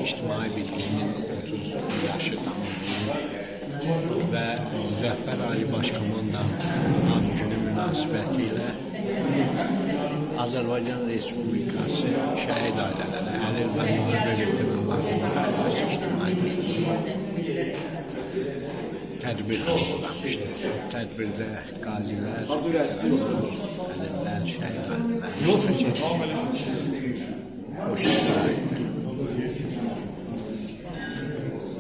İctimai Birliği'nin 30 yaşı tamamlanır ve Müzəffər Ali Başkomandan ad günü münasibətilə Azərbaycan Respublikası şəhid ailələri, əlil və müharibə veteranlarının İctimai Birliği tədbir hazırlamışdır. Tədbirdə qazilər, əlillər, şəhid ailələr hoş iştirak.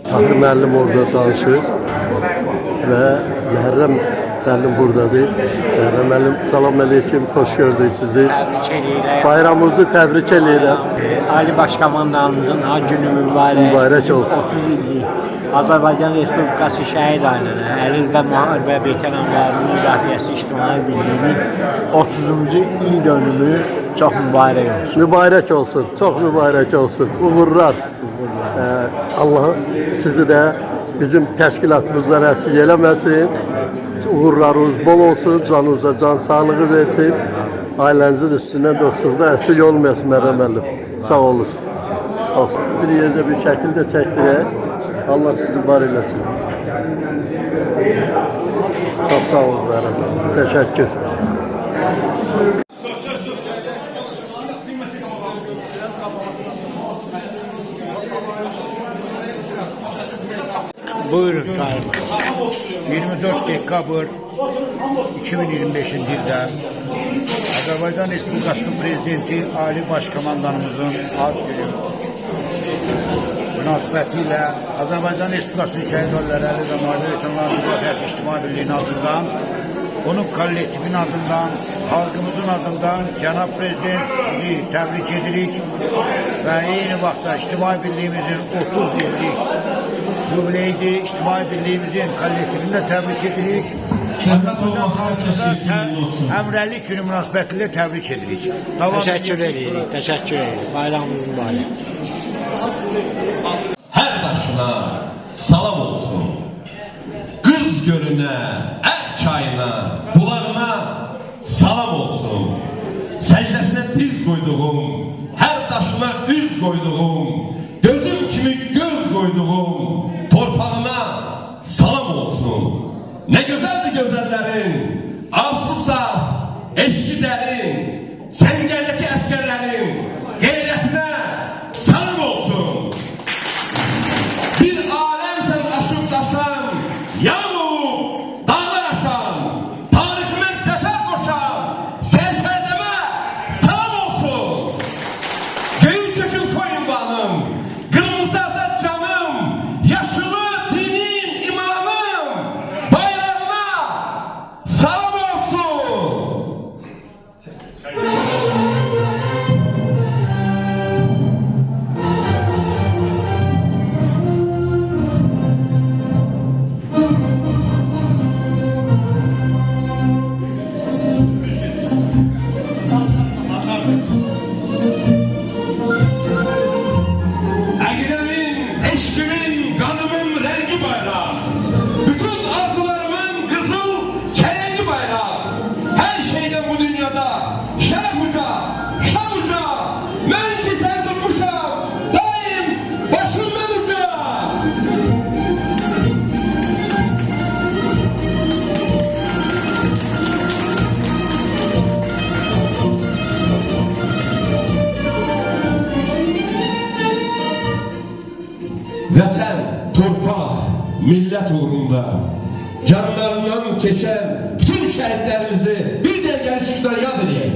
Fəxri müəllim orada danışır və Məhərrəm müəllim buradadır. Məhərrəm müəllim, salam aleyküm, xoş gördük sizi. Təbrik edirəm. Bayramınızı təbrik edirəm. Ali Başkomandanımızın ad günü Mübarək olsun. 30 illik Azərbaycan Respublikası şəhid ailələri, əlil və müharibə veteranlarının müdafiəsi İctimai Birliyinin 30-cu il dönümü çox mübarək olsun. Mübarək olsun, çox mübarək olsun. Uğurlar. Allah sizi də bizim təşkilatımızdan əsir eləməsin. Uğurlarınız bol olsun, canınıza can sağlığı versin. Ailənizin üstündən dostluqda əsir olmayasın Məhərrəm müəllim. Sağ olun. Bir yerdə bir şəkildə çəkdirək. Allah sizi var eləsin. Çox sağ olun Məhərrəm müəllim. Təşəkkür. Buyurun Sayın. 24 dekabr 2025 ildə Azərbaycan Respublikasının Prezidenti Ali Başkomandanımızın ad günü münasibətilə Azərbaycan Respublikasının şəhid ailələri, əlil və müharibə veteranlarının müdafiəsi İctimai Birliyinin adından, onun kollektivin adından, xalqımızın adından Cənab Prezident sizi təbrik edirik və eyni vaxtda İctimai Birliyimizin 30 illik yubileydi, İctimai Birliyimizin kollektivini də təbrik edirik. Həmrəylik günü münasibətilə təbrik edirik. Təşəkkür edirik, təşəkkür edirik. Bayramınız mübarək. Hər daşına salam olsun. Qız gölünə, Ər çayına, bulağına salam olsun. Səcdəsinə diz qoyduğum, hər daşına üz qoyduğum, gözüm kimi göz qoyduğum torpağına salam olsun. Nə gözəldir gözəllərin, arzusa, eşki dərin, səngərdəki əskərlərin qeyrətinə salam olsun. Bir aləmsən aşıb daşan, yan olub dağlar aşan, tariximə səfər qoşan, sərkərdəmə salam olsun. Göyün kökün soyunbanım, qırmızı azad canım, yaşılı dinim, imamım, bayrağına salam olsun. Əqidəmin, eşkimin, qanımın rəngi bayrağı, bütün arzularımın qızıl çələngi bayrağı, hər şeydən bu dünyada şərəf uca, şan uca, mən ki sən durmuşam, daim başımdan uca. Vətən, torpaq, millət uğrunda canlarından keçən bütün şəhidlərimizi bir dəqiqəli sükutla yad edək.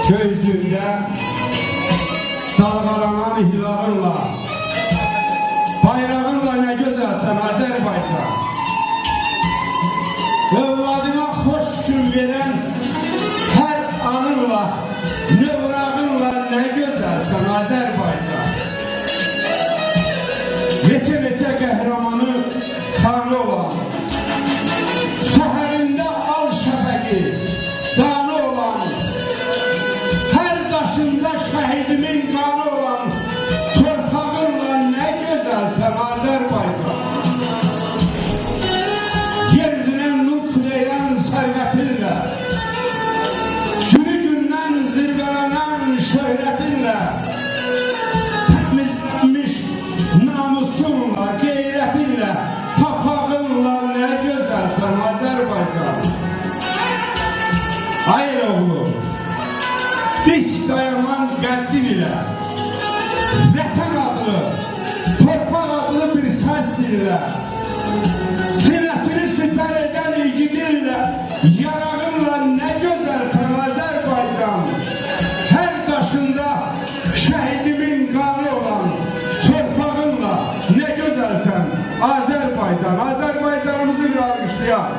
göğsünde dalgalanan hillarınla, bayrağınla ne güzelsen Azerbaycan. Evladına hoş gün veren her anınla, nevrağınla ne güzelsen Azerbaycan. Neçə qəhrəmanı tanrı olan, səhərində al şəfəqi, danı olan, hər daşında şəhidimin qanı olan, torpağınla nə gözəlsən Azərbaycan. Yeryüzünə nut leylan sərvətinlə, günü gündən zirvələnən şöhrətinlə, təmizlənmiş namusunla, qeyrətinlə, papağınla nə gözəlsən Azərbaycan. Hayır oğlum, dik dayanan qəddin ilə, vətən adlı, torpaq adlı bir səs dilə, sinəsini süpər edən igidinlə, yarağınla nə gözəlsən Azərbaycan. Hər daşında şəhidimin qanı olan, torpağınla ne güzelsen Azerbaycan. Azerbaycan'ımızı bir alkışlayalım.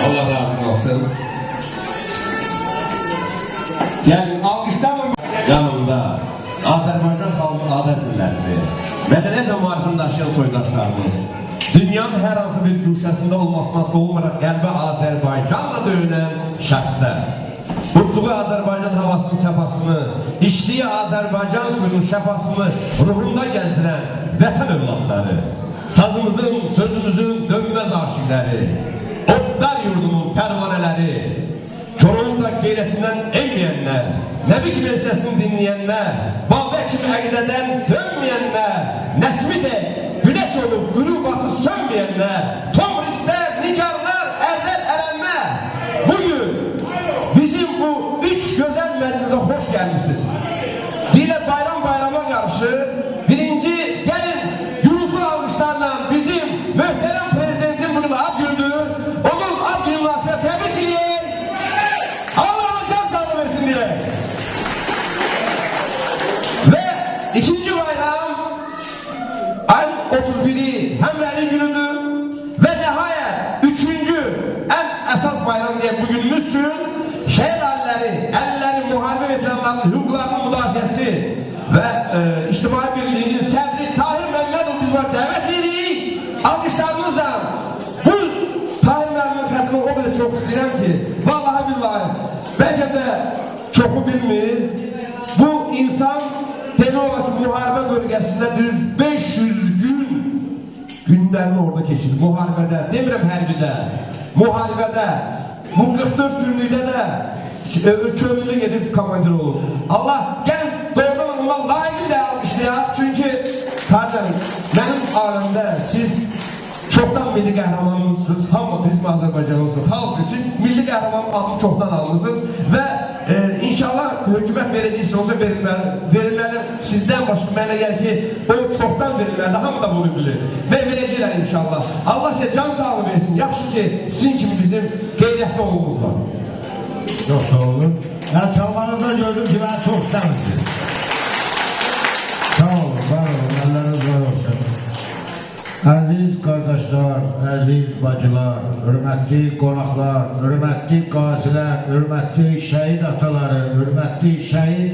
Allah razı olsun. Yani alkışlamam yanımda Azerbaycan halkı adetlilerdi. Medeniyet ve marifini taşıyan soydaşlarımız. Dünyanın her hansı bir köşesinde olmasına soğumarak kalbe Azerbaycan'la dövünen şəxslər. Tutduğu Azerbaycan havasının səfasını, içtiği Azerbaycan suyunun şəfasını ruhunda gezdiren vətən evlatları. Sazımızın, sözümüzün dönmez arşivləri. Otlar yurdunun pervaneleri, Koroğlu'nda gayretinden emmeyenler, Nebi gibi sesini dinleyenler, Babek gibi akideden dönmeyenler, Nesmi de güneş olup gülü batı sönmeyenler, Tomrisler, Nigarlar, Erler, Erenler. Bugün bizim bu üç güzel meclise hoş gelmişsiniz. Dile bayram bayrama karşı birinci gelin gürültü alkışlarla bizim muhterem prezidentin bunun ad gündür. Onun ad günü vasfına tebrik edeyim. Allah'ın can sağlığı versin diye. Ve ikinci bayram ayın 31'i Hemreli günüdür. Ve nihayet üçüncü en esas bayram diye bugünümüz için şehit aileleri, elleri muharebe veteranlarının hukuklarının müdafiyesi ve İçtimai Birliği'nin sədri Tahir Mehmetov biz var davet edirik. Alkışlarımızla bu Tahir Mehmetov sədrini o kadar çok istəyirəm ki, vallahi billahi bence de çoxu bilmir. Bu insan deli olarak muharebe bölgesinde düz 500 günlerini orada geçirdi. Muharebede, demirəm hərbidə, muharebede, bu 44 günlükdə də kömürlük edip komandir olur. Allah gel doğrudan ondan layıkı da alkışlayaq. Çünkü kardeşim benim alemde siz çoktan milli qəhrəmanımızsınız. Hamı bizim Azərbaycanımızın halk için milli qəhrəman adını çoktan almışsınız ve inşallah hükümet vericisi olsa verilmeli sizden başka mənə gəlir ki o çoktan verilmeli. Hamı da bunu bilir ve verəcəklər inşallah. Allah size can sağlığı versin. Yaxşı ki sizin kimi bizim qeyrətli oğlumuz var. Çok sağ olun. Ben çalmanızda gördüm ki ben çok sevdim. Sağ olun, var olun, elleriniz var olsun. Aziz kardeşler, aziz bacılar, hürmetli konaklar, hürmetli gaziler, hürmetli şehit ataları, hürmetli şehit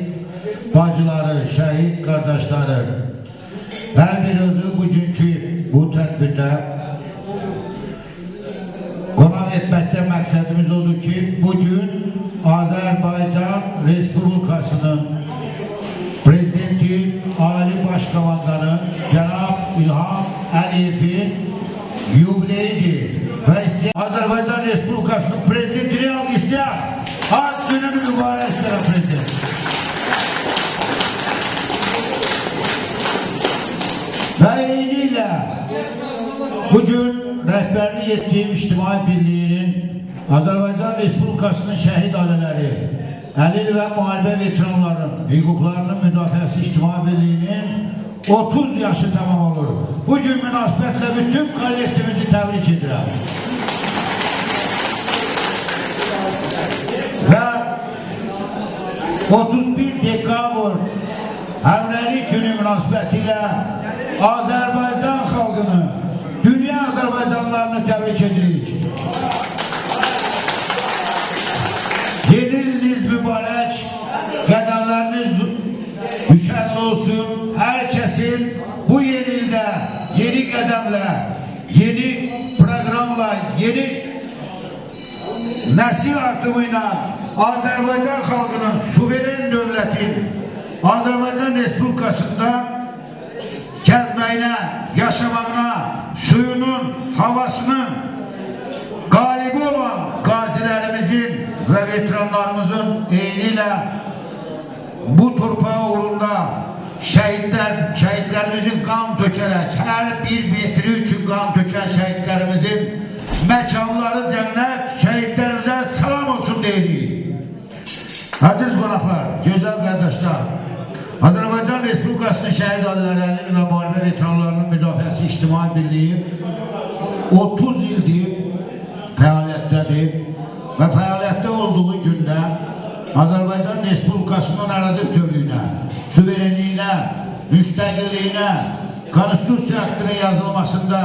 bacıları, şehit kardeşleri. Her birinizi bugünkü bu tedbirde konak etmekte məqsədimiz odur ki, bugün Azerbaycan Respublikası'nın Prezidenti, Ali Başkomandanı Cenab İlham Əliyevin yubileyidir. Ve Azerbaycan Respublikası'nın prezidentini alkışlayaq. Ad gününü mübarək edən prezident. Ve eyni Beləliklə, bugün rəhbərlik etdiyim İctimai Birliğinin Azərbaycan Respublikasının şəhid ailələri, əlil və müharibə veteranlarının hüquqlarının müdafiəsi İctimai Birliğinin 30 yaşı tamam olur. Bugün münasibətle bütün kollektivimizi təbrik edirəm. Və 31 dekabr Həmrəylik günü münasibətilə Azərbaycan xalqını, dünya Azərbaycanlarını təbrik edirik. Yeni iliniz mübarək, qədərləriniz müşərrəf olsun. Herkesin bu yeni ildə, yeni qədəmlə, yeni proqramla, yeni nəsil artımıyla Azərbaycan xalqının suveren dövlətin Azərbaycan Respublikasında gəzməyinə, yaşamağına, suyunun, havasının qalibi olan qazilərimizin və veteranlarımızın eynilə bu torpağı uğrunda şəhidlərimizin qan tökərək, hər bir metri üçün qan tökən şəhidlərimizin məkanları cənnət, şəhidlərimizə salam olsun deyirik. Aziz qonaqlar, gözəl qardaşlar, Azərbaycan Respublikasının şəhid ailələri və müharibə veteranlarının müdafiəsi İctimai Birliği 30 ildir fəaliyyətdədir və fəaliyyətdə olduğu gündə Azərbaycan Respublikasının ərazi bütövlüyünə, suverenliyinə, müstəqilliyinə, konstitusiya aktının yazılmasında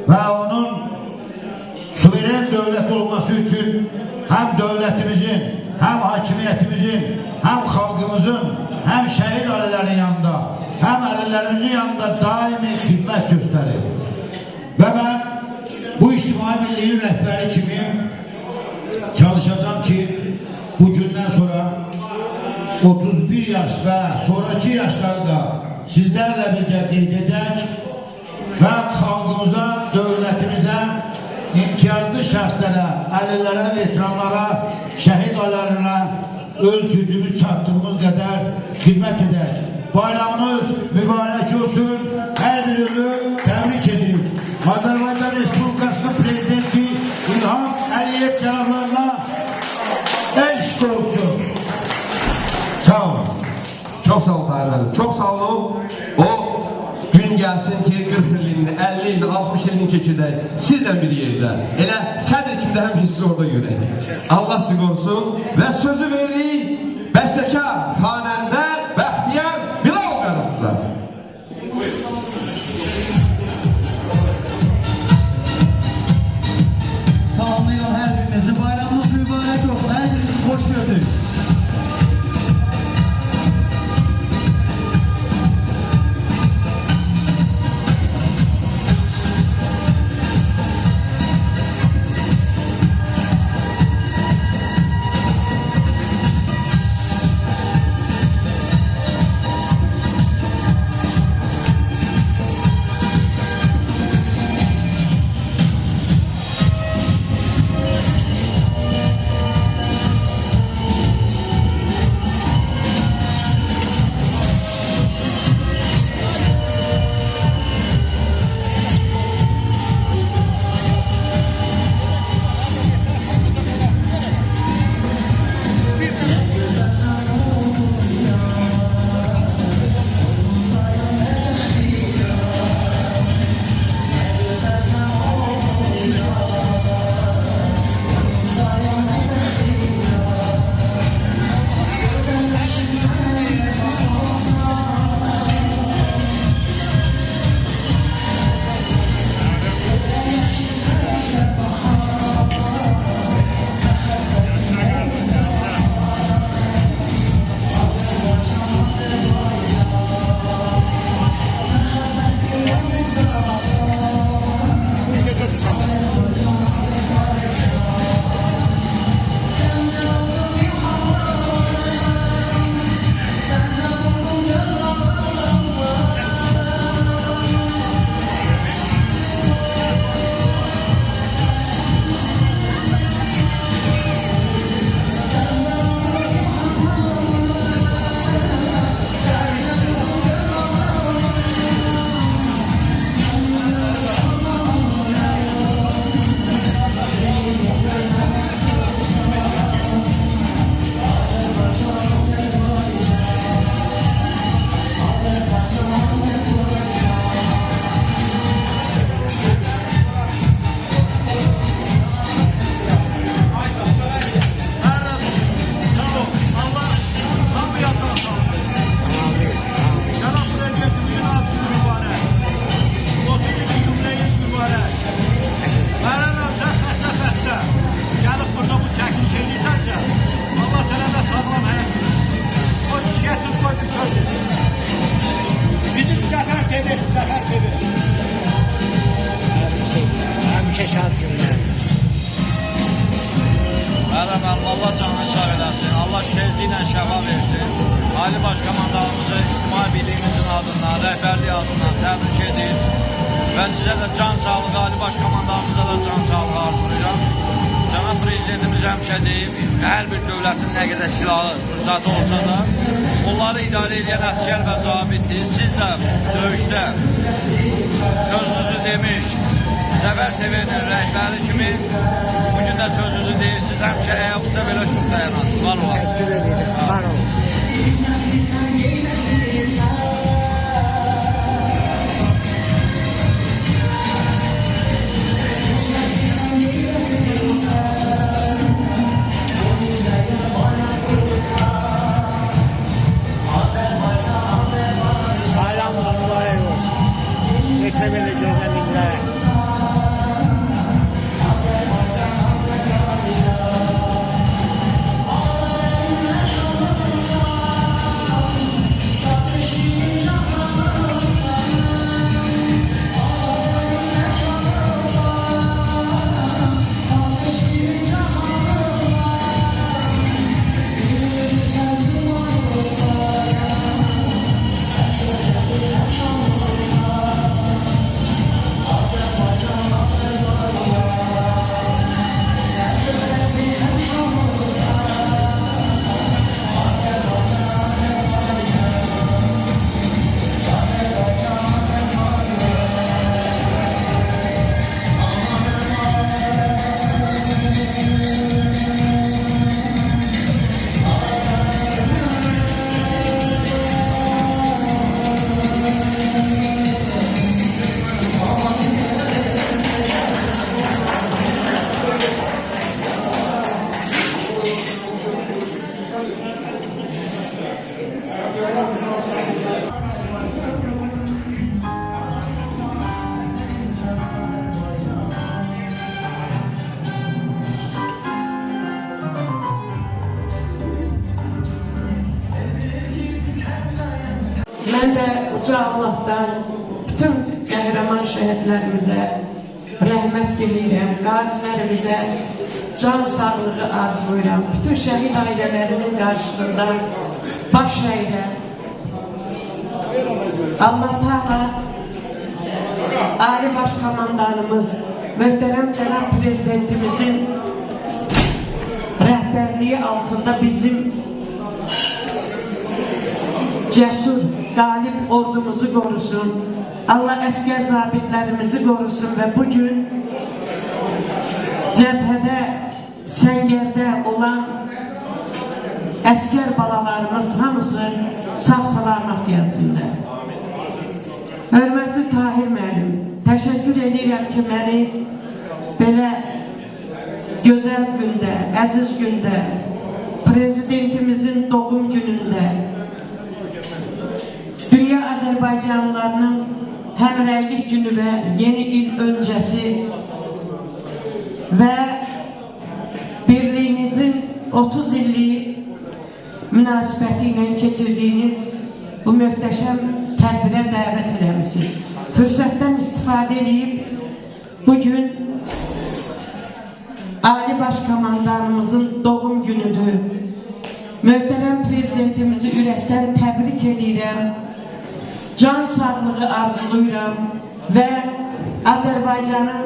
və onun suveren dövlət olması üçün həm dövlətimizin, həm hakimiyyətimizin, həm xalqımızın, həm şəhid ailələrinin yanında, həm əlillərimizin yanında daimi xidmət göstərir. Və mən bu İctimai Birliğin rəhbəri kimi çalışacağım ki, bu gündən sonra 31 yaş və sonraki yaşları da sizlərlə birgə qeyd edək və xalqımıza, dövlətimizə, imtiyazlı şəxslərə, əlillərə, veteranlara, şəhid ailələrə öz gücümüz çatdığımız qədər xidmət edək. Bayramınız mübarək olsun, hər birini təbrik edirik. Azərbaycan Respublikasının Prezidenti İlham Əliyev cənablarına eşq olsun. Sağ olun. Çok sağ olun Tahir Bey'im. Çok sağ olun. O gün gelsin ki 40 ilini, 50 ilini, 60 ilini keçirək. Sizlə bir yerdə. Elə sədir kimdə həmişə siz orada görək. Allah sizi qorusun və sözü veririk bəstəkar, xanəndə, Bəxtiyar Bilal qardaşımıza. Salamlayıram hər birinizi. Bayramınız mübarək olsun. Hər birinizi xoş gördük. və sizə də can sağlığı, Ali Baş Komandanımıza da can sağlığı arzulayıram. Cənab Prezidentimiz həmişə deyib, hər bir dövlətin nə qədər silahı, fürsatı olsa da, onları idarə edən əsgər və zabitdir. Siz də döyüşdə sözünüzü demiş, Zəfər TV-nin rəhbəri kimi bugün də sözünüzü deyirsiniz, həmişə ayaqüstə belə şux dayanasınız. Var olun. Təşəkkür ederim. Var olun. Bayramınız mübarək olsun. Neçə belə gözəliklər. Mən də uca Allah'tan bütün qəhrəman şəhidlərimizə rəhmət diləyirəm, qazilərimizə can sağlığı arzulayıram. Bütün şəhid ailələrinin qarşısında baş əylə. Allah Teala Ali Baş Komandanımız, möhtərəm Cənab Prezidentimizin rəhbərliyi altında bizim cəsur, qalib ordumuzu qorusun. Allah əskər zabitlərimizi qorusun və bugün cəbhədə, səngərdə olan əskər balalarımız hamısı sağ-salamat gəlsinlər. Hörmətli Tahir müəllim, təşəkkür edirəm ki, məni belə gözəl gündə, əziz gündə, Prezidentimizin doğum günündə Dünya Azərbaycanlılarının həmrəylik günü və yeni il öncəsi və birliyinizin 30 illik münasibəti ilə keçirdiyiniz bu möhtəşəm tədbirə dəvət eləmişsiniz. Fürsətdən istifadə edib bugün Ali Baş Komandanımızın doğum günüdür. Möhtərəm Prezidentimizi ürəkdən təbrik edirəm. Can sağlığı arzulayıram və Azərbaycanın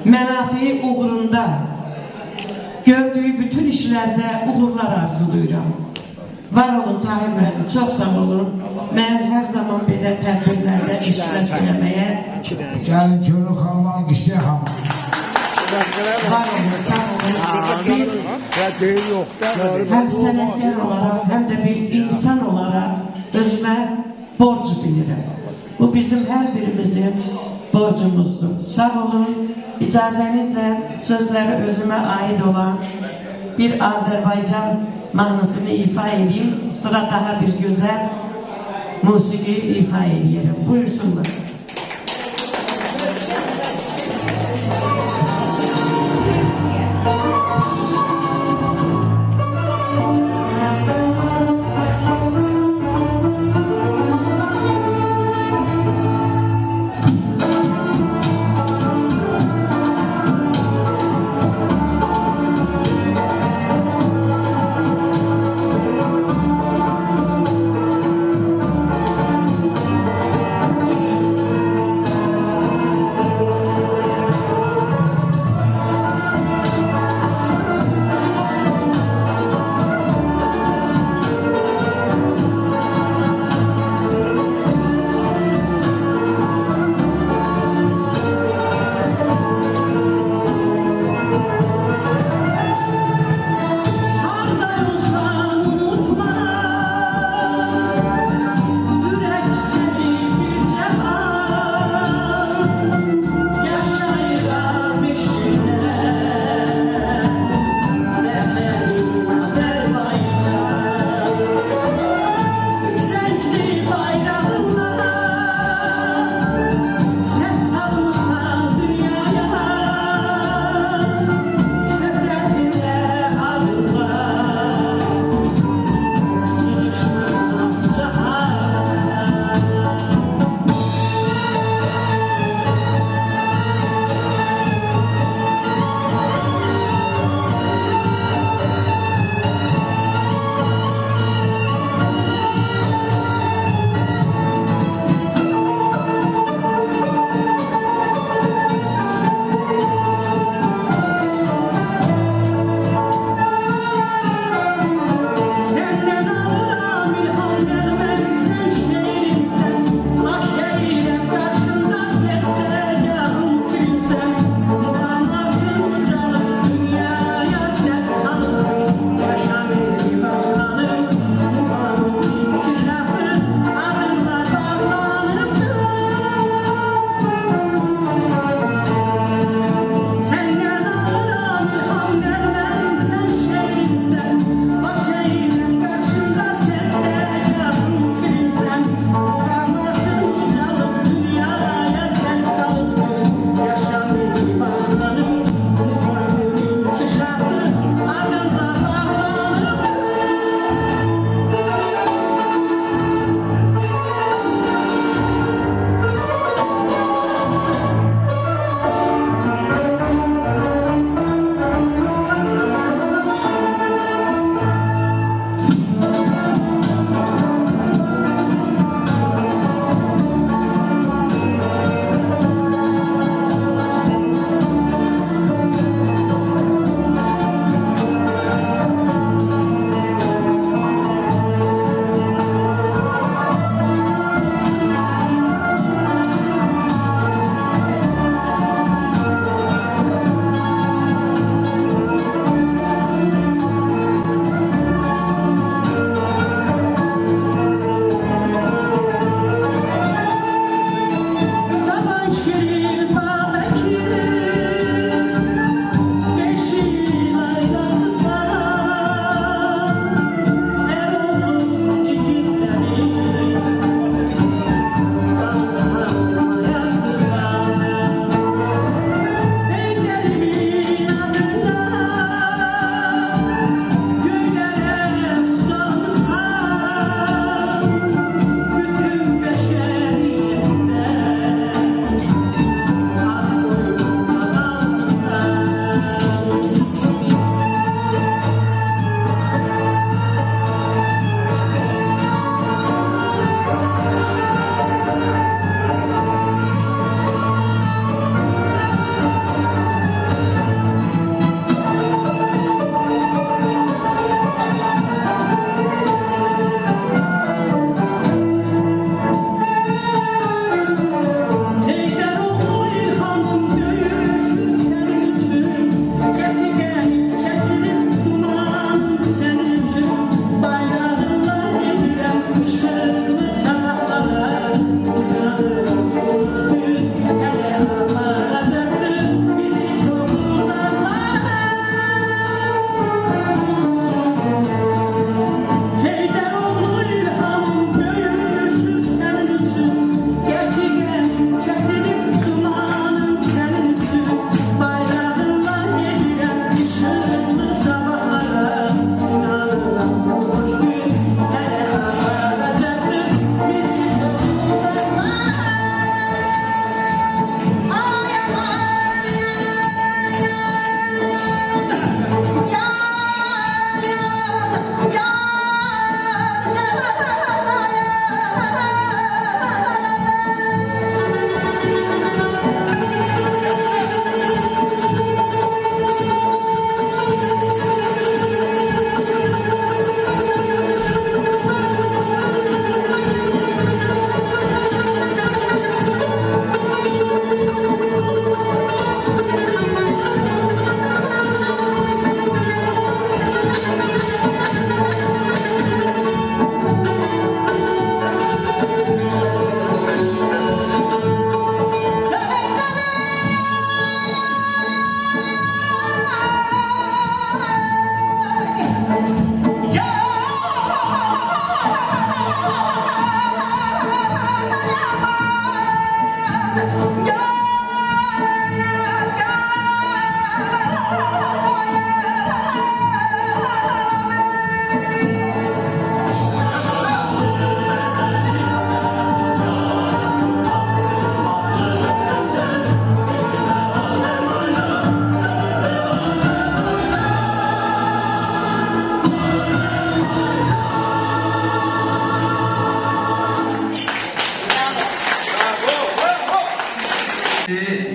mənafiyi uğrunda gördüyü bütün işlərdə uğurlar arzulayıram. Var olun Tahir müəllim, çox sağ olun. Mən hər zaman belə tədbirlərdə iştirak eləməyə Gəlin Körün xanımı alqışlayaq hamı. var olun, sağ olun. Həm sənətkar olaraq, həm də bir insan olaraq özümə borc bilirəm. Bu bizim hər birimizin borcumuzdur. Sağ olun, icazənizlə sözləri özümə aid olan bir Azərbaycan mahnısını ifa edeyim, sonra daha bir gözəl musiqi ifa edeyim. Buyursunlar.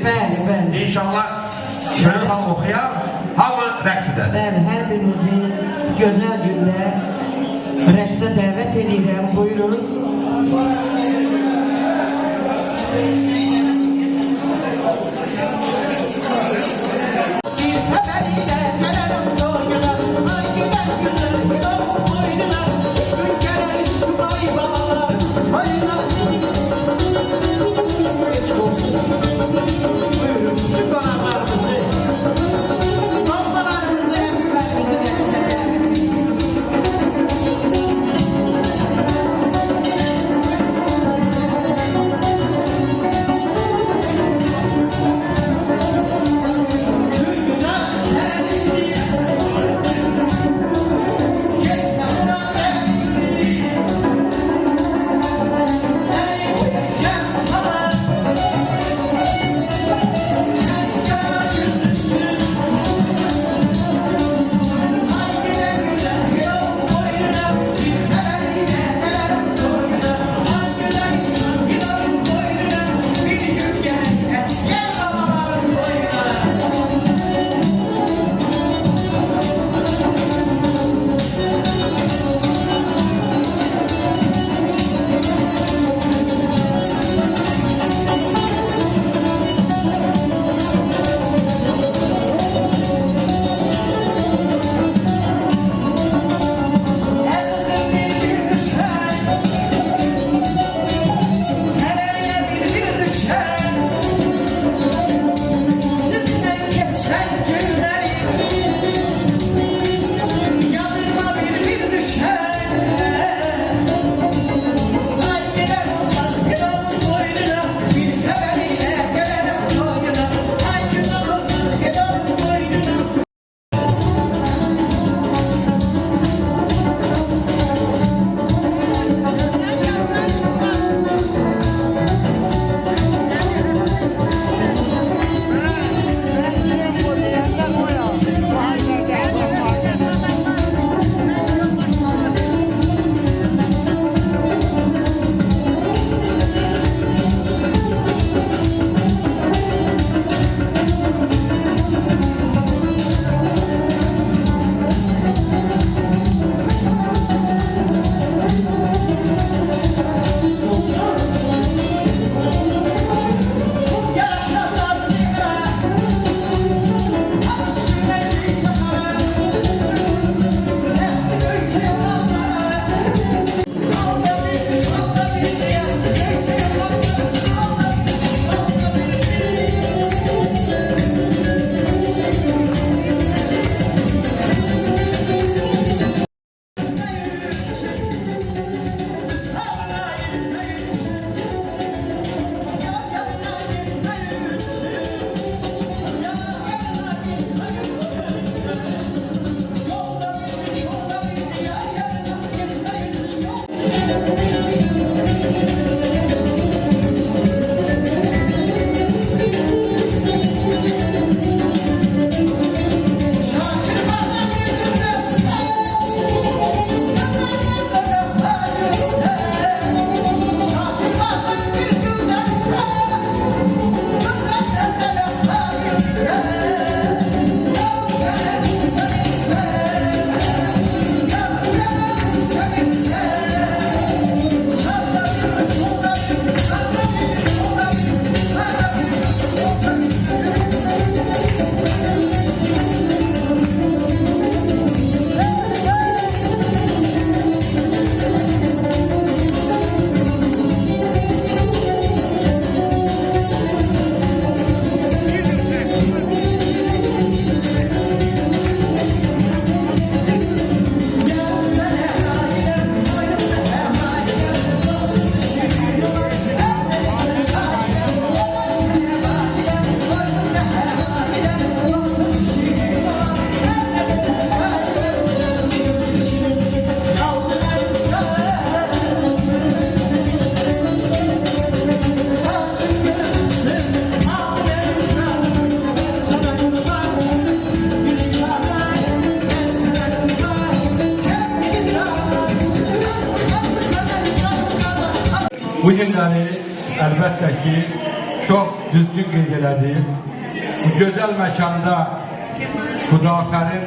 Bəli, bəli. İnşallah şöyle tam okuyar, hamı rəqs edər. Bəli, hər birinizi gözəl gündə rəqsə dəvət edirəm. Buyurun. Bir xəbərilə gələrəm doğrular, ay gülər gülər, gülər boynular, gün gələr üstüm ay balalar, aylar. Geç olsun. Buyurun, qonaqlarımızı, dolmalarımızı, əzizlərimizi rəqsə dəvət Bu günləri əlbəttə ki, çox düzgün qeyd elədiniz. Bu gözəl məkanda Xudafərin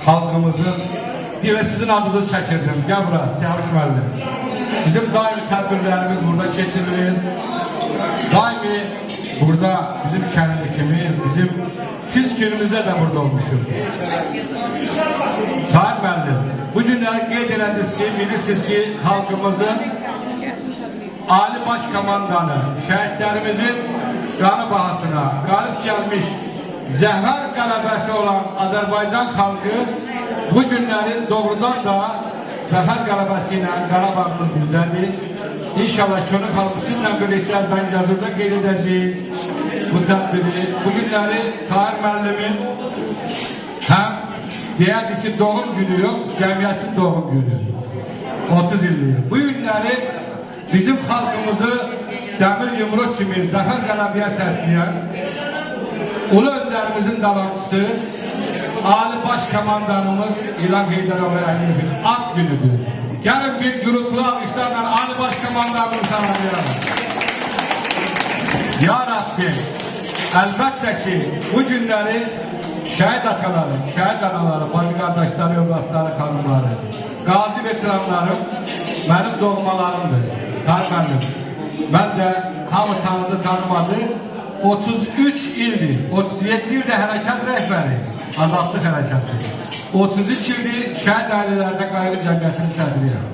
xalqımızın sizin adınızı çəkirdim. Gəl bura, Siyavuş müəllim. Bizim daimi tədbirlərimiz burada keçirilir. Daimi burada bizim şənlikimiz, bizim pis günümüzdə də burada olmuşuz. Tahir müəllim, bu günləri qeyd elədiniz ki, bilirsiniz ki, xalqımızın Ali Baş Komandanı, şəhidlərimizin qanı bahasına qalib gəlmiş zəhvər qələbəsi olan Azərbaycan xalqı bu günlərin doğrudan da zəfər qələbəsi ilə Qarabağımız bizdədir. İnşallah könül xalqı sizinlə birlikdə Zəngəzurda qeyd edəcəyik bu tədbiri. Bu günləri Tahir müəllimin həm deyərdi ki, doğum günü yox, cəmiyyətin doğum günü. 30 illik. Bu günləri bizim xalqımızı dəmir yumruq kimi zəfər qələbəyə səsləyən Ulu öndərimizin davamçısı Ali Baş Komandanımız İlham Heydərov Əliyevin ad günüdür. Gəlin bir gürültülü alqışlarla Ali Baş Komandanımızı salamlayalım. Ya Rabbi, əlbəttə ki, bu günləri şəhid ataları, şəhid anaları, bacı qardaşları, övladları, xanımları, qazi veteranlarım mənim doğmalarımdır. Tahir mən də hamı tanıdı, tanımadı. 33 ildir, 37 ildə hərəkat rəhbəri, azadlıq hərəkatı. 33 ildir şəhid ailələrdə qayğı cəmiyyətinin sədriyəm.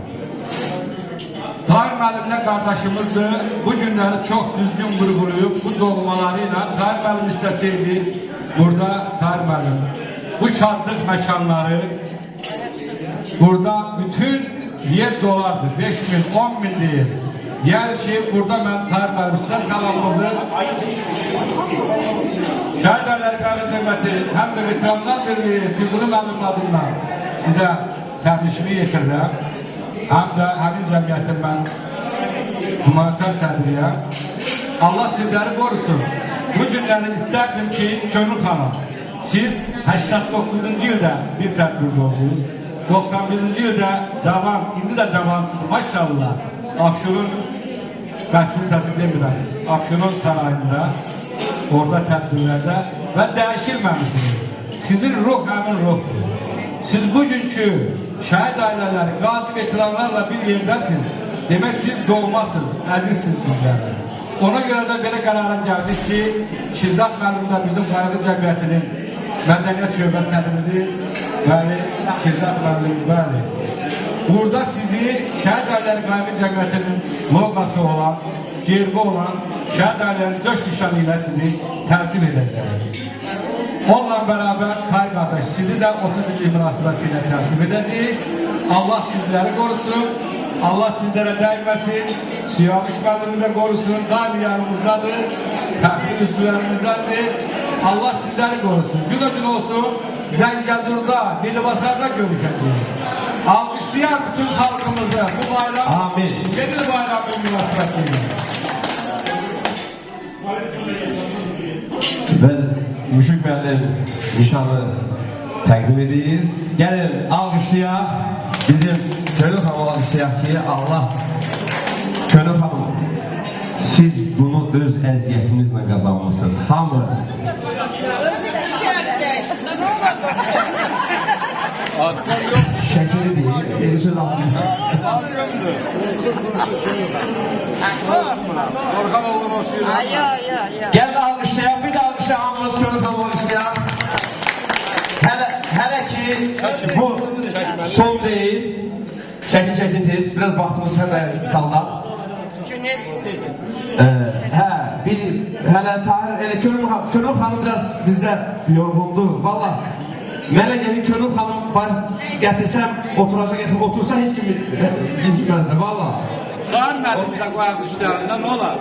Tahir müəllimlə qardaşımızdır, bu günləri çox düzgün vurğulayıb, bu doğmaları ilə Tahir müəllim istəsəydi, burada Tahir müəllim, bu şadlıq məkanları, burada bütün yer dolardır, 5 min, 10 min deyil. Yəni ki, burada mən Tahir müəllim sizə salamımızı Şəhid Əlləri Qayğı Cəmiyyəti həm də Veteranlar Birliyi Füzuli müəllim adından sizə təbrişimi yetirirəm. Həm də həmin cəmiyyətin mən humanitar sədriyəm. Allah sizləri qorusun. Bu günləri istərdim ki, Könül xanım, siz 89-cu ildə bir tədbirdə oldunuz. 91-ci ildə cavan, indi də cavansınız, maşallah. Afşunun, bəsli səsi demirəm, Afşunun sarayında, orada tədbirlərdə və dəyişilməmişsiniz. Sizin ruh həmin ruhdur. Siz bugünkü şəhid ailələri, qazi veteranlarla bir yerdəsiniz. Demək, siz doğmasınız, əzizsiniz bizlərlə. Ona görə də belə qərara gəldik ki, Şirzat müəllim də bizim qayğı cəmiyyətinin mədəniyyət şöbə sədridir. Bəli, Şirzat müəllim, bəli. Burada sizi Şəhid Əlləri Qayğı Cəmiyyətinin loqası olan, gerbi olan Şəhid Əllərin döş nişanı ilə sizi tərtib edəcək. Onunla bərabər Tahir qardaş, sizi də 30 illik münasibəti ilə tərtib edəcək. Allah sizləri qorusun, Allah sizlərə dəyməsin, Siyavuş müəllimi də qorusun, daimi yanımızdadır, təxtil üstülərimizdəndir. Allah sizləri qorusun, gün ödül olsun, Zəngəzurda, Milibasarda görüşəcəyik. Alkışlayan bütün halkımızı bu bayram, amin. Yeni bayramın münasebetiyle. Ben Müşük müəllim nişanı təqdim edir. Gəlin alqışlayaq, bizim Könül xanım alqışlayaq ki, Allah Könül xanım, siz bunu öz əziyyətinizlə qazanmışsınız. Hamı şəkili deyil, söz almışsınız. Gəlin alqışlayaq, bir də alqışlayaq, hamımız Könül xanım alqışlayaq. Hələ ki bu son deyil, çəkintiniz, biraz vaxtımız hələ sağlar. Hələ Tahir, Könül xanım biraz bizdə yorğundur, valla. Mənə gəlin Könül xanım gətirsəm, otursa heç kimi inciməzdi, valla. Tahir müəllim bir də qoyaq işlərində, nə olar?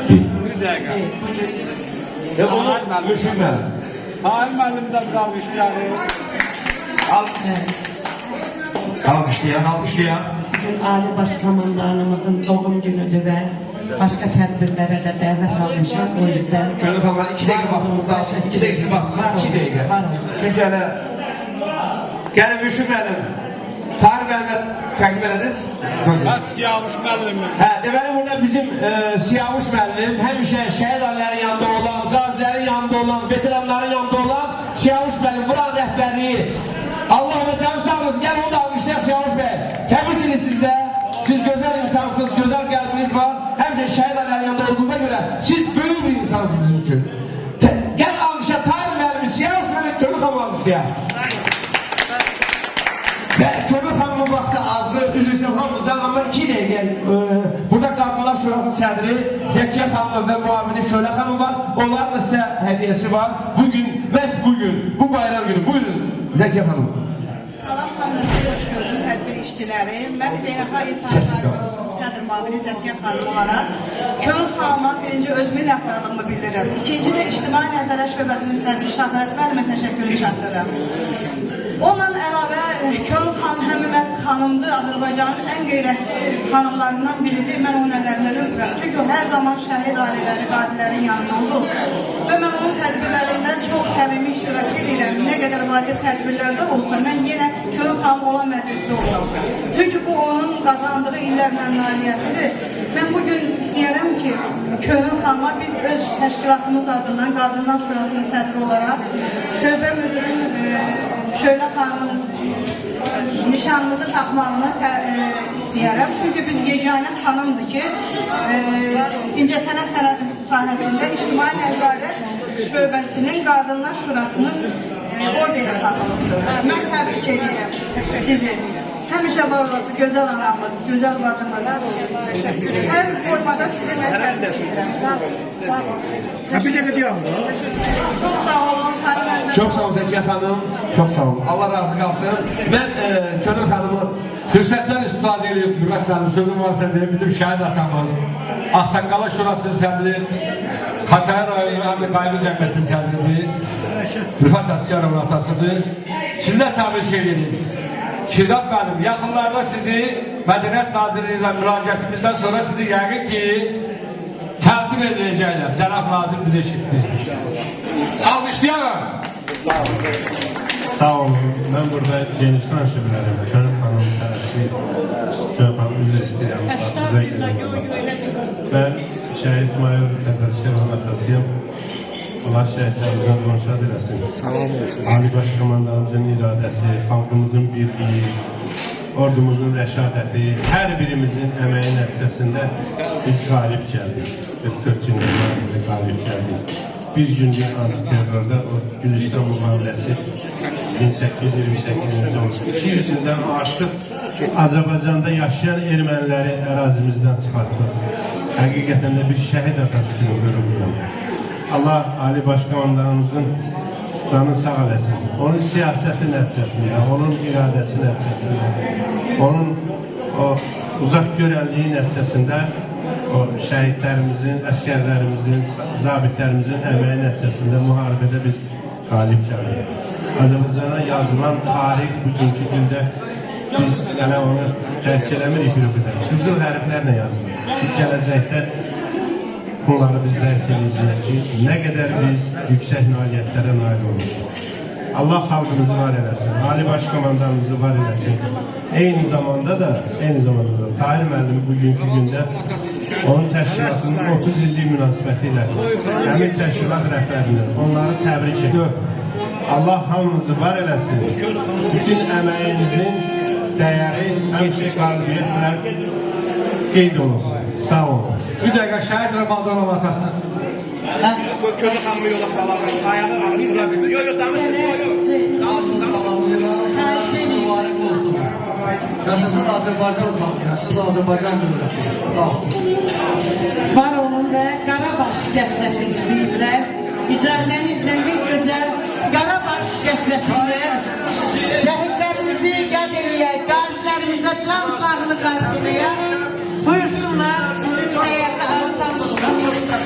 Bir dəqiqə. Müşük müəllim. Tahir müəllim də qalq işləri. Alqışlayan. Bugün Ali Baş Komandanımızın doğum günüdür və başqa tədbirlərə də dəvət almışıq. O yüzden Könül xanım, 2 dəqiqə vaxtımız var. 2 dəqiqə vaxtımız var. 2 dəqiqə. Çünki hələ gəlin Müşük müəllim. Tarih müəllimə təqdim ediniz. Siyavuş müəllimim. Deməli burada bizim Siyavuş müəllim həmişə şəhid ailələrinin yanında olan, qazilərin yanında olan, veteranların yanında olan Siyavuş müəllim buranın rəhbərliyi. Allah'ıma canı sağ olsun. Gel onu da almışlar Siyavuş Bey. Tebrik edin sizde. Siz güzel insansınız, güzel kalbiniz var. Hem de şehit ailelerinin yanında olduğuna göre siz büyük bir insansınız bizim için. Gel almışlar tarih müellimi Siyavuş müəllim çocuk hamı almış ya. Ve çocuk hamı vakti azdı, üzürsün hamımızdan ama 2 dakika. Burada Kadınlar Şurası sədri Zekiye Hanım ve muavini Şöyle Hanım var. Onların size hediyesi var. Bugün, bu bayram günü. Buyurun Zekiye Hanım. Salam xanımınızı hoş gördüm, tədbir işçiləri. Mən Beynəlxalq İnsanlar Sədr Mavini Zəkiyə xanım olaraq Könül xanıma birinci öz minnətdarlığımı bildirirəm. İkinci də İctimai Nəzarət Şöbəsinin sədri Şahət müəllimə təşəkkürü çatdırıram. Onunla əlavə Könül xanım Həmimət xanımdır, Azərbaycanın ən qeyrətli xanımlarından biridir. Mən onun əllərindən öpürəm. Çünki o hər zaman şəhid ailələri, qazilərin yanında oldu. Və mən onun tədbirlərində çox səmimi iştirak edirəm. Nə qədər vacib tədbirlərdə olsa, mən yenə Könül xanım olan məclisdə oluram. Çünki bu onun qazandığı illərlə nailiyyətidir. Mən bugün istəyərəm ki, Könül xanıma biz öz təşkilatımız adından Qadınlar Şurasının sədri olaraq şöbə müdürün Şöyle xanımın nişanımızı taxmağını istəyərəm. Çünki biz yeganə xanımdır ki, incəsənət sahəsində İctimai Nəzarət Şöbəsinin Qadınlar Şurasının orderi taxılıbdır. Mən təbrik edirəm sizi. Həmişə var olası gözəl anamız, gözəl bacımız. Hər formada sizə mən təbrik edirəm. Bir dəqiqə deyəm. Çox sağ olun. Çok sağ olun Zekiye Hanım. Çok sağ olun. Allah razı kalsın. Ben Könül Hanım'ı fürsətten istifadə edib, Mürvət Hanım sözüm varsa deyim, bizim şəhid atamız, Ağsaqqala Şurasının sədri, Xatay rayonu həm də Qayıbı Cəmiyyətin sədridir, Rüfət Əsgərovun atasıdır. Sizə təbrik edirik. Şirzad mənim, yaxınlarda sizi Mədəniyyət Nazirliyinizlə müraciətimizdən sonra sizi yəqin ki təqdim edəcəklər. Cənab Nazir bizi eşitdi. Almışlayalım. Sağ olun. Ben burada geniş danışabilirim. Könül Hanım tərəfi, Könül Hanım üzr istəyirəm. Ben şəhid mayor Təzəşkirin atasıyım. Allah şəhidlərimizdən qonşad eləsin. Sağ olun. Ali Baş Komandanımızın iradəsi, xalqımızın birliyi, ordumuzun rəşadəti, hər birimizin əməyi nəticəsində biz qalib gəldik. 44-cü ildə qalib gəldik. Bir güncə antiterrorda o Gülüstan müqaviləsi 1828-ci oldu. 200-dən artıq Azərbaycanda yaşayan erməniləri ərazimizdən çıxartdıq. Həqiqətən də bir şəhid atası kimi görürəm. Allah Ali Baş Komandanımızın canı sağ eləsin. Onun siyasəti nəticəsində, onun iradəsi nəticəsində, onun o uzaq görənliyi nəticəsində o şəhidlərimizin, əskərlərimizin, zabitlərimizin əməyi nəticəsində müharibədə biz qalib gəldik. Azərbaycana yazılan tarix bugünkü gündə biz hələ onu dərk eləmirik bir qədər. Qızıl hərflərlə yazılır. Gələcəkdə bunları biz dərk edəcəyik ki, nə qədər biz yüksək nailiyyətlərə nail olmuşuq. Allah xalqımızı var eləsin, Ali Baş Komandanımızı var eləsin. Eyni zamanda da Tahir müəllimi bugünkü gündə onun təşkilatının 30 illik münasibəti ilə həmin təşkilat rəhbərindən onları təbrik edir. Allah hamımızı var eləsin. Bütün əməyinizin dəyəri həmişə qalibiyyətlə qeyd olunsun. Sağ olun. Bir dəqiqə şəhid Rəmadonov atasına. Könül xanımı yola salalım. Ayağı dura bilmir. Yok danışın. Danışın. Mübarək olsun. Yaşasın Azərbaycan xalqı, yaşasın Azərbaycan dövləti. Sağ olun. Var olun və Qarabaş qəsrəsi istəyiblər. İcazənizlə bir gözəl Qarabaş qəsrəsində şəhidlərimizi yad eləyək, qazilərimizə can sağlıq arzulayaq. Buyursunlar, bizim dəyərli ansamblıqdan xoşlar.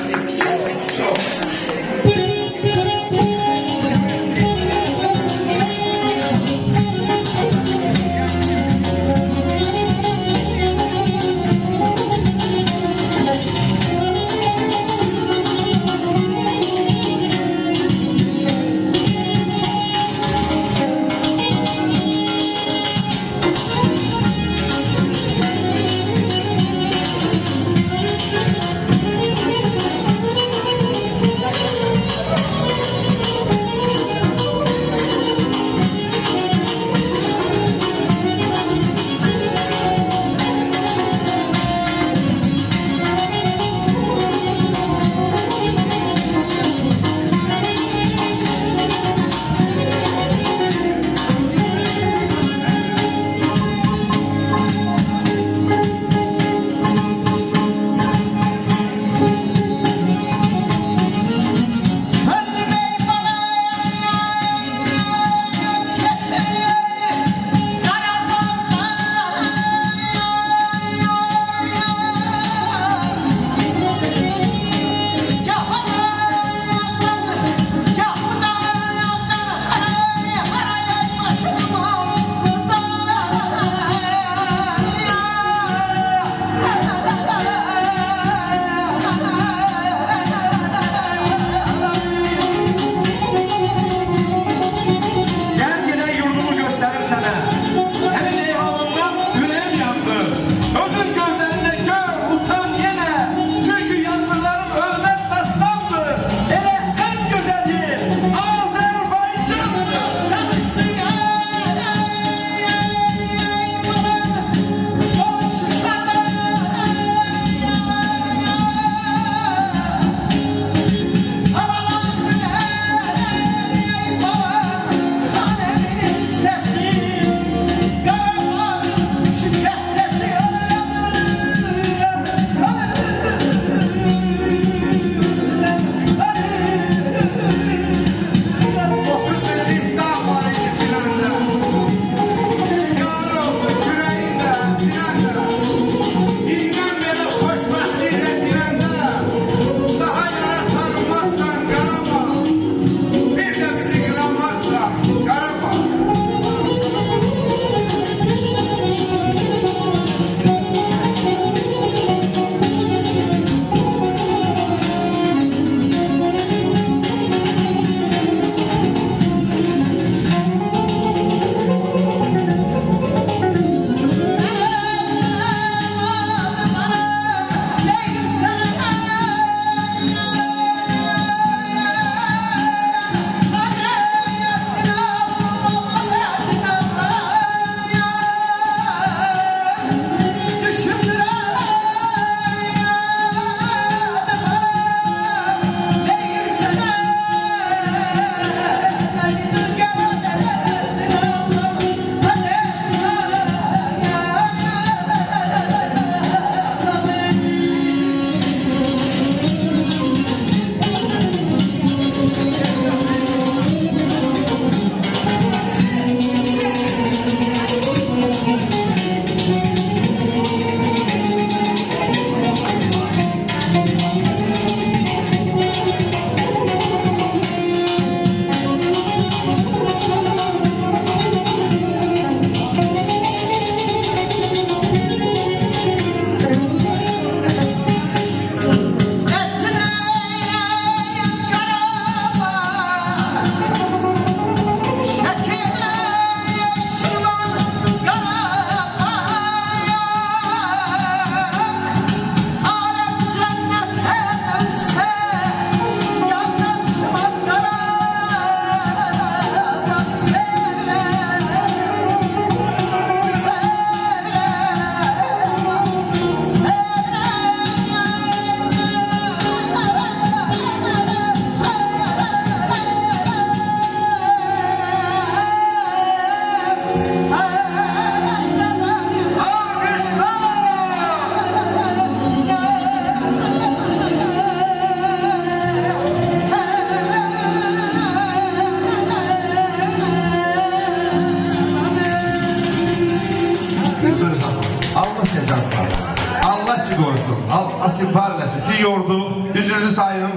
eləsin. Sizi yordu, üzrünüzü sayın.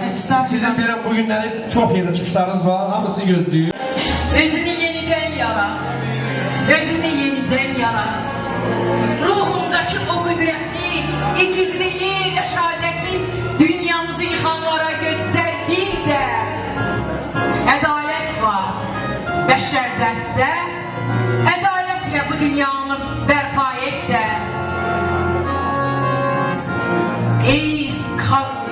Sizin benim bugünləri çox yeni çıxışlarınız var, hamısı gözlüyür. Özünü yeniden yarat. Özünü yeniden yarat. Ruhundaki o kudreti, igidliği, reşadeti dünyamızı yıkanlara göster bir de. Adalet var. Beşer dertte. Adaletle bu dünyanı berpa et de. Ey kalk.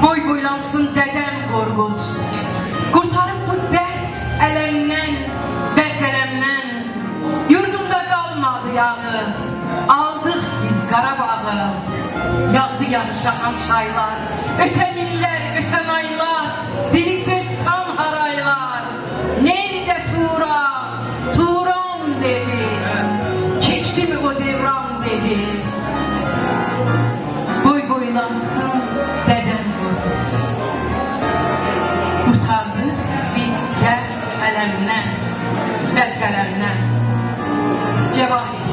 Boy boylansın dedem Qorqud. Kurtarıp bu dert elemden, bertelemden. Yurdumda kalmadı yağı. Aldık biz Qarabağ'ı. Yağdı yarışan çaylar. Öten iller, öten aylar. Dili söz tam haraylar. Neydi Turan? Turan dedi. Keçti mi o devran dedi. Boy boylansın dedem Qorqud. Kurtardık biz dert elemden, fəlqələmdən. Cevahir,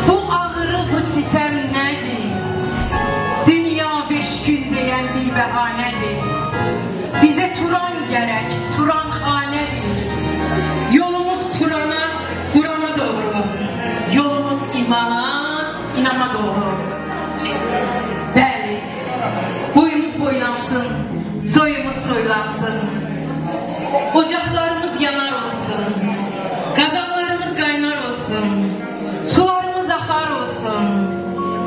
bu ağrı, bu sitem nedir? Dünya 5 gün diyen bir behanedir. Bize Turan gerek, Turan hanedir. Yolumuz Turan'a, Kur'an'a doğru. Yolumuz imana, inana doğru. Bəli, boyumuz boylansın, soyumuz soylansın. Ocaklarımız yanar olsun. Kazanlarımız kaynar olsun. Sularımız akar olsun.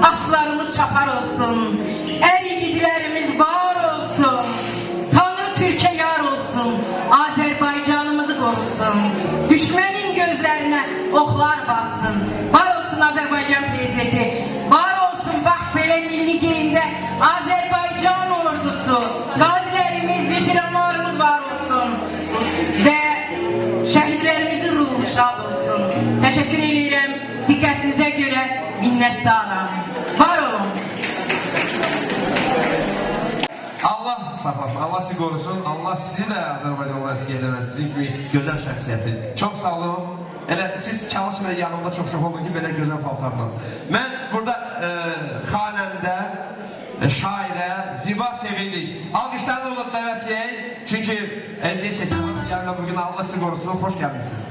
Atlarımız çapar olsun. Er yiğitlerimiz var olsun. Tanrı Türkiye yar olsun. Azerbaycanımızı korusun. Düşmenin gözlerine oklar batsın. Var olsun Azerbaycan prezidenti. Var olsun bak böyle milli geyimde Azerbaycan ordusu. Gazilerimiz, veteranlarımız var olsun. Ve şehitlerimizin ruhu şad olsun. Teşekkür ederim. Dikkatinize göre minnettarım. Var olun. Allah saklasın, Allah sizi korusun, Allah sizi de Azerbaycan'la eski edemez, sizin gibi güzel şəxsiyyəti. Çok sağ olun. Elə siz çalışmayın, yanımda çok olun ki, belə gözəl paltarla. Mən burada xanəndə, şairə, Ziba Sevindik. Alqışlarla olub dəvətləyək. Çünki əziyyət çəkilməz, yəni bugün Allah sizi korusun, hoş gəlmişsiniz.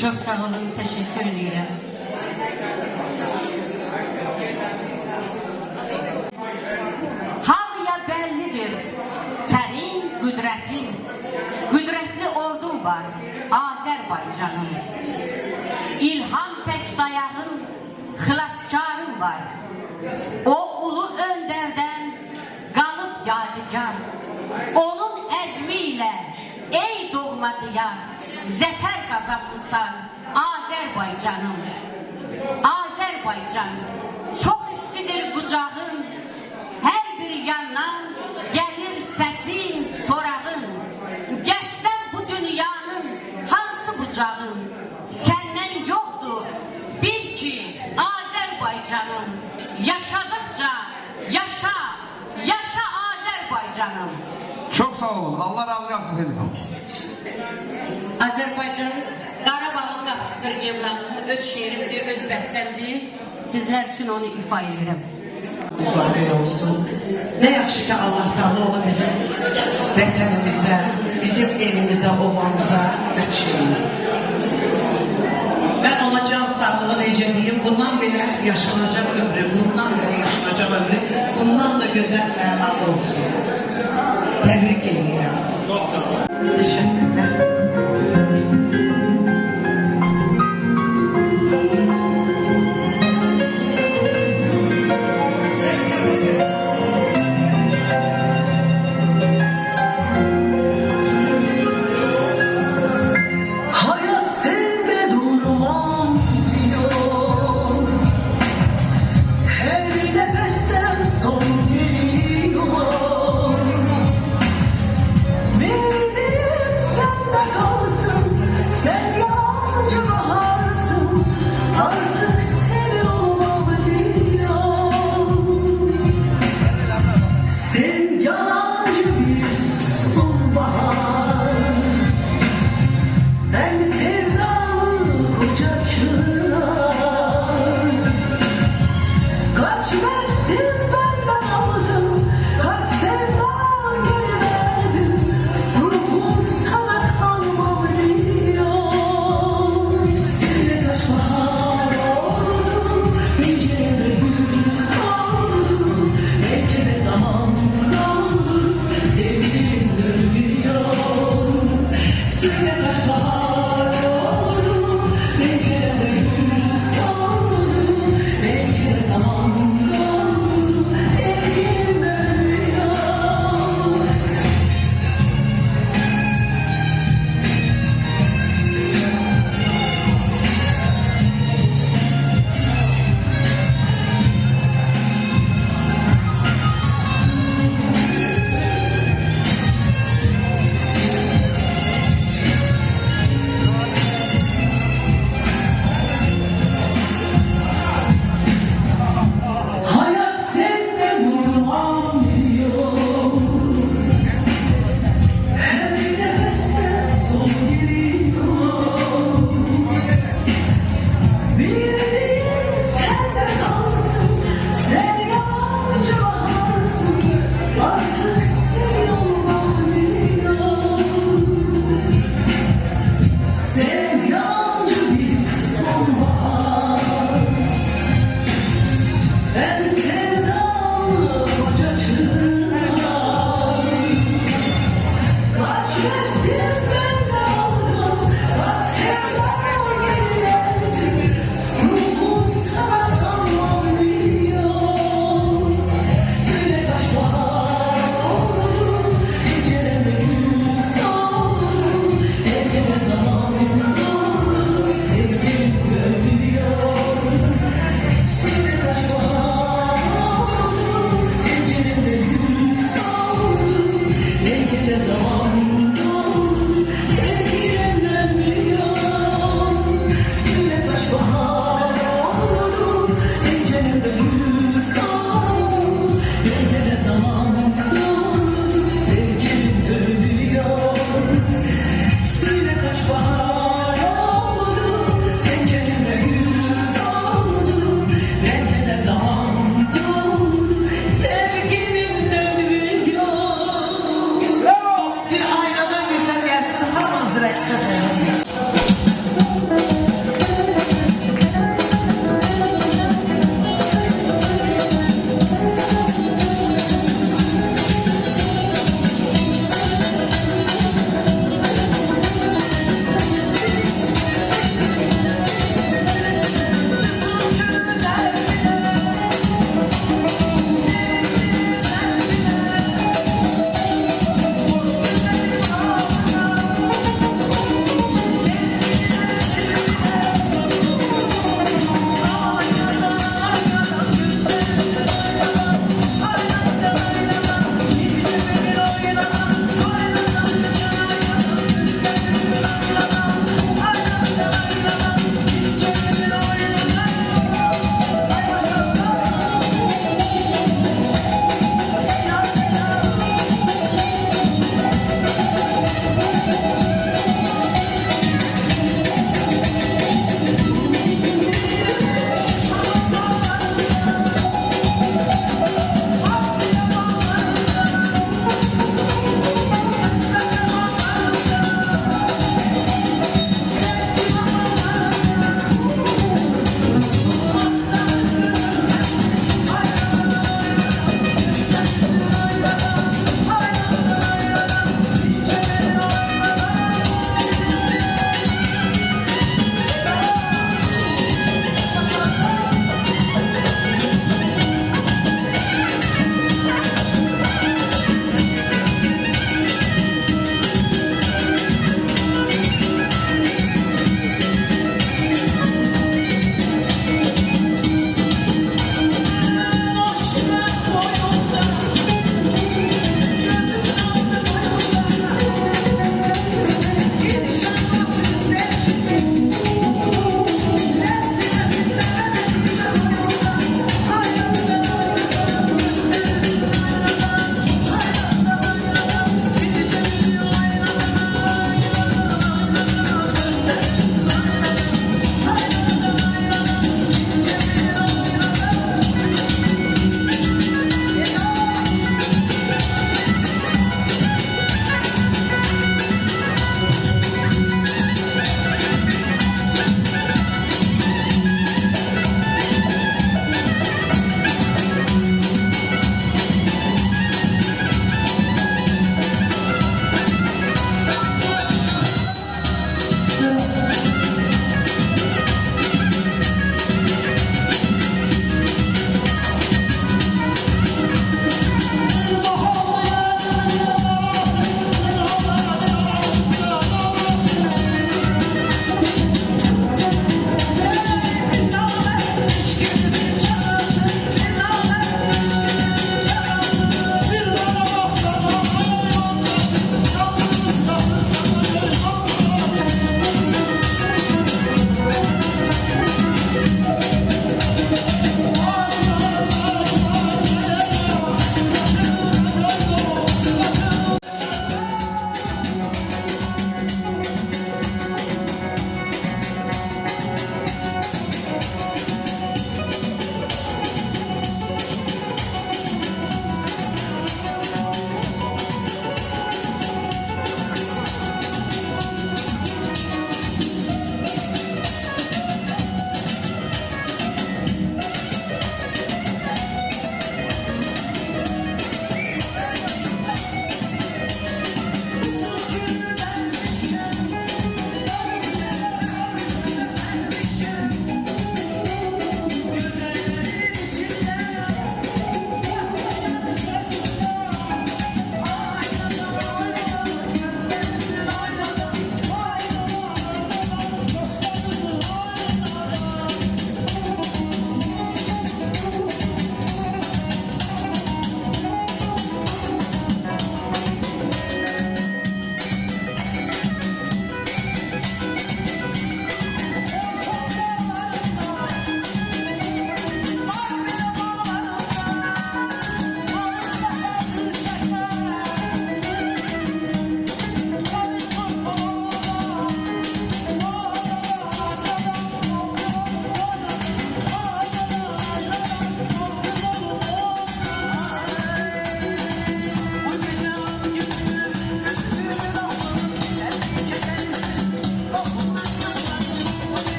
Çok sağ olun, teşekkür ederim. Hamıya bellidir senin kudretin. Kudretli ordun var Azerbaycan'ın. İlham tek dayağın, xilaskarın var. O ulu önderden kalıp yadigar. Onun ezmiyle ey doğma diyar, zafer kazanmışsan Azerbaycan'ım. Azerbaycan çok istidir kucağın, her bir yandan gelir sesin, sorağın. Geçsen bu dünyanın hansı bucağın, senden yoktur bil ki Azerbaycan'ım. Yaşadıkça yaşa, yaşa Azerbaycan'ım. Çok sağ olun, Allah razı olsun Selim. Azerbaycan Qarabağın qapısıdır yevlamı, öz şiirimdir, öz bəstəmdir. Sizler için onu ifa ederim. Mübarək olsun. Ne yaxşı ki Allah Teala onu bizim vətənimizə, bizim evimizə, obamıza bəxş edir. Ben ona can sağlığı necə deyim, bundan belə yaşanacaq ömrü, bundan belə yaşanacaq ömrü, bundan da güzel mənalı olsun. Təbrik edirəm. Teşekkürler. Son geliyor, benim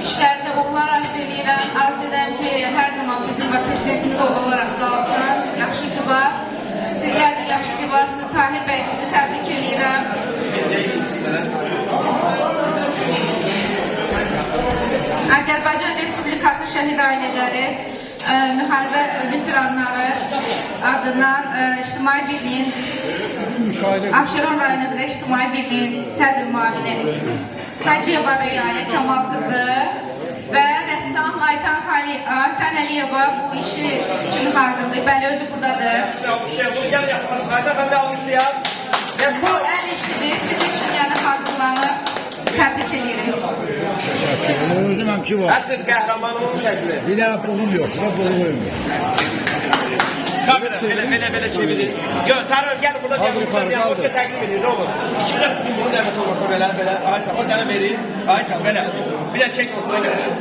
işlərdə uğurlar arzu edirəm. Arzu edirəm ki, hər zaman bizim prezidentimiz olaraq qalsın. Yaxşı ki var. Sizlər də yaxşı ki varsınız. Tahir bəy, sizi təbrik edirəm. Azərbaycan Respublikası şəhid ailələri, müharibə veteranları adından İctimai Birliyin, Abşeron rayonu üzrə İctimai Birliyin sədr müavini Hacıyeva Rəyaya Kamal qızı və rəssam Aytan Əliyeva bu işi üçün hazırlayıb. Bəli, özü buradadır. Bu əl işidir, siz üçün yəni hazırlanıb. Təbrik edirik. Özüm həmçi var. Əsl qəhrəmanımın şəkli. Bir dənə pulum yoxdur, da pulu vermir. Kamera, belə çevirir. Yox, Tarım, gəl burada deyəm, o sizə təqdim edir, nə olur? İki də tutun bunu dəmət olmasa belə, Ayşə, o sənə verir, Ayşə, belə. Bir də çək oxuna gəlir.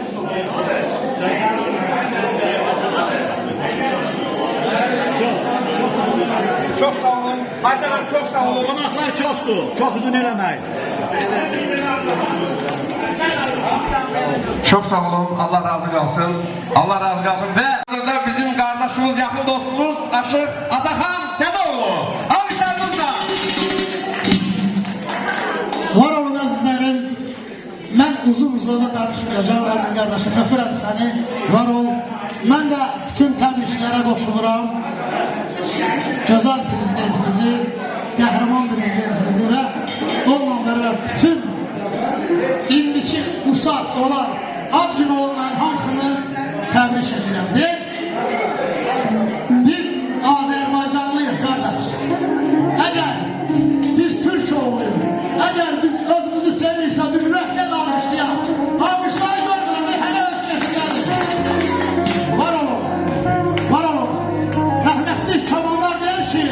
Çox sağ olun. Ayşə hanım, çox sağ olun. Qonaqlar çoxdur, çox uzun eləmək. Çok sağ olun, Allah razı kalsın. Allah razı kalsın ve burada bizim kardeşimiz, yakın dostumuz Aşık Atakan Sedoğlu. Alkışlarınızla. Var olun əzizlərim. Mən uzun danışmayacağım əziz qardaşım. Öpürəm səni. Var ol. Mən də bütün təbriklərə qoşuluram. Gözəl prezidentimizi, qəhrəman prezidentimizi və onunla beraber bütün indiki usat olan ad günü olanların hamısını təbrik edirəm. Biz Azərbaycanlıyıq qardaş. Əgər biz Türk oğluyuz, əgər biz özümüzü seviriksə bir ürəkdən almışlayaq. Almışları gördürəm, hələ öz yaşayacağız. Var olun, var olun. Rəhmətli Kamallar deyir ki,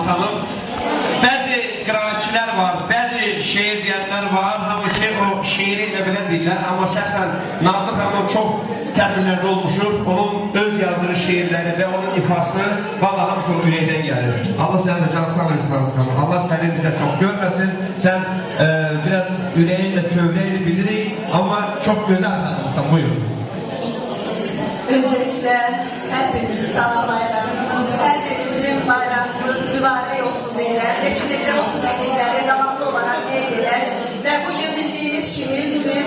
Nazlı xanım. Bəzi qiraətçilər var, bəzi şeir deyənlər var, hamı ki o şeiri ilə belə deyirlər, amma şəxsən Nazlı xanım çox tədbirlərdə olmuşuq, onun öz yazdığı şeirləri və onun ifası valla hamısı onun ürəkdən gəlir. Allah sənə də can sağ versin Nazlı xanım, Allah səni bizə çox görməsin, sən biraz ürəyinlə, kövrəyini bilirik, amma çox gözəl xanımsan, buyur. Öncelikle hepinizi salamlayıram. Her birimizin bayramımız mübarek olsun deyirəm. Neçə 30 illikləri davamlı olarak qeyd edər. Ve bugün bildiğimiz kimi bizim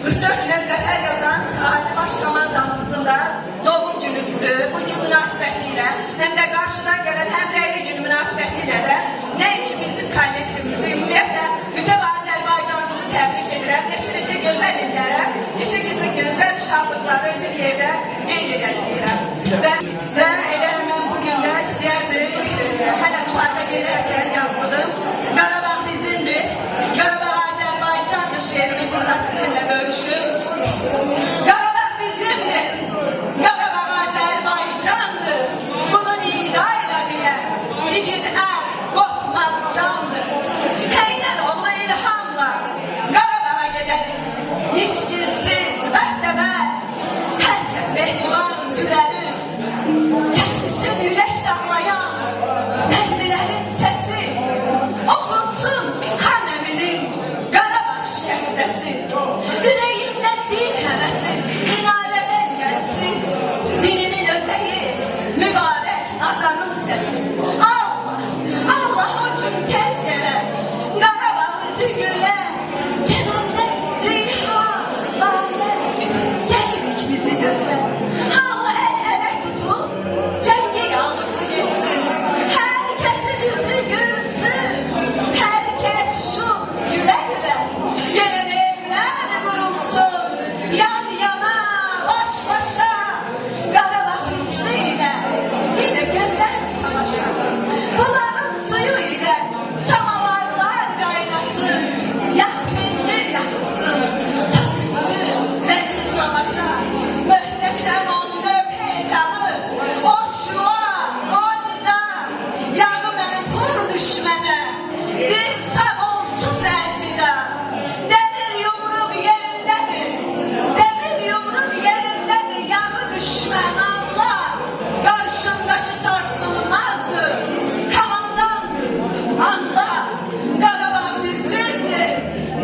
44 güne zəfər yazan Ali Baş Komandamızın da doğum günüdür. Bu gün münasibətiyle hem de karşıdan gelen Həmrəyli günü münasibətiyle de nəinki bizim kollektivimizi, ümumiyyətlə bütün Azərbaycanımızı təbrik edirəm. Neçə gözəl illərə, neçə gözəl şadlıqları bir yerdə qeyd edəcəyirəm. Və elə mən bugün də istəyərdim, hələ müharibə gedərkən yazdığım Qarabağ bizimdir, Qarabağ Azərbaycandır şeirimi burada sizinlə bölüşüm. Qarabağ bizimdir, Qarabağ Azərbaycandır, bunu nidayla deyən igid qorxmaz candır. Heydər oğlu ilhamla Qarabağa gedəriz, miskinsiz bəxtəbər, hər kəs mehriban güləriz. Kəsilsin ürək dağlayan mərmilərin səsi, oxunsun xan əminin Qarabağ şikəstəsi. Ürəyimdən din həvəsi minalədən gəlsin, dinimin özəyi mübarək azanın səsi. Allah o gün tez gələr, Qarabağ üzü gülər, cənəndə reyhan, lalə, gəlirik bizi gözlər. Hamı əl-ələ tutub, cəngi yalnızı geçsin, hər kəsin yüzü gülsün, hər kəs şu gülə-gülə, yenə evlər qurulsun, yan-yana, baş-başa, Qarabağ hüsnü ilə, yenə gözəl tamaşa. Bunların suyu ilə samavarlar qaynasın, yağ pendir yaxılsın, sat üstü ləziz lavaşa. Möhtəşəm 14 hecalı, o şua, o nida, yağı mənfur düşmənə, bir sağ olsuz əlvida. Dəmir yumruq yerindədir, dəmir yumruq yerindədir, yağı düşmən anla, qarşındakı sarsılmazdır, komandandır, anla. Qarabağ bizimdir,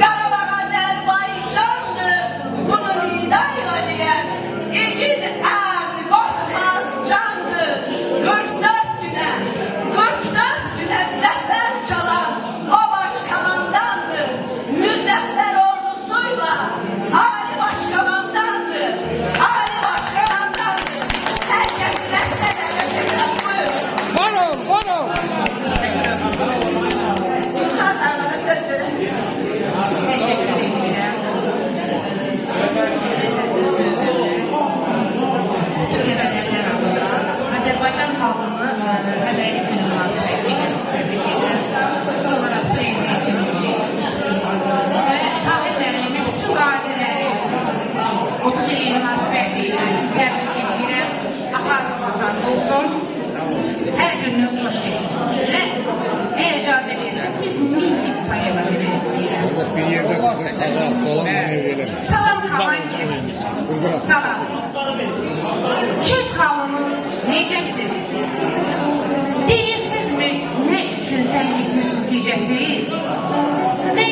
Qarabağ Azərbaycandır, bunu nidayla deyən igid qorxmaz candır. 44 günə zəfər çalan o baş komandandır, müzəffər ordusuyla Ali Baş Komandandır, Ali Baş Komandandır. Hər kəs rəqsədə götürürəm, buyurun. Varım. Gülxan xanımına söz verin. Teşekkür edirəm. Azərbaycan xalqını Həmrəyli günü münasibətilə təbrik edirəm. Son olaraq prezidentimizi və Tahir müəllimi bütün qaziləri 30 illik münasibətilə təbrik edirəm. Axarlı vaxtı olsun. Hər gününüz xoş geçsin. Və icazə edirəm, biz milli poema demək istəyirəm. Salam xalayım. Salam. Keyf halınız necəsiz? Deyirsinizmi nə üçün zəngliyiniz gecəsiz? Nə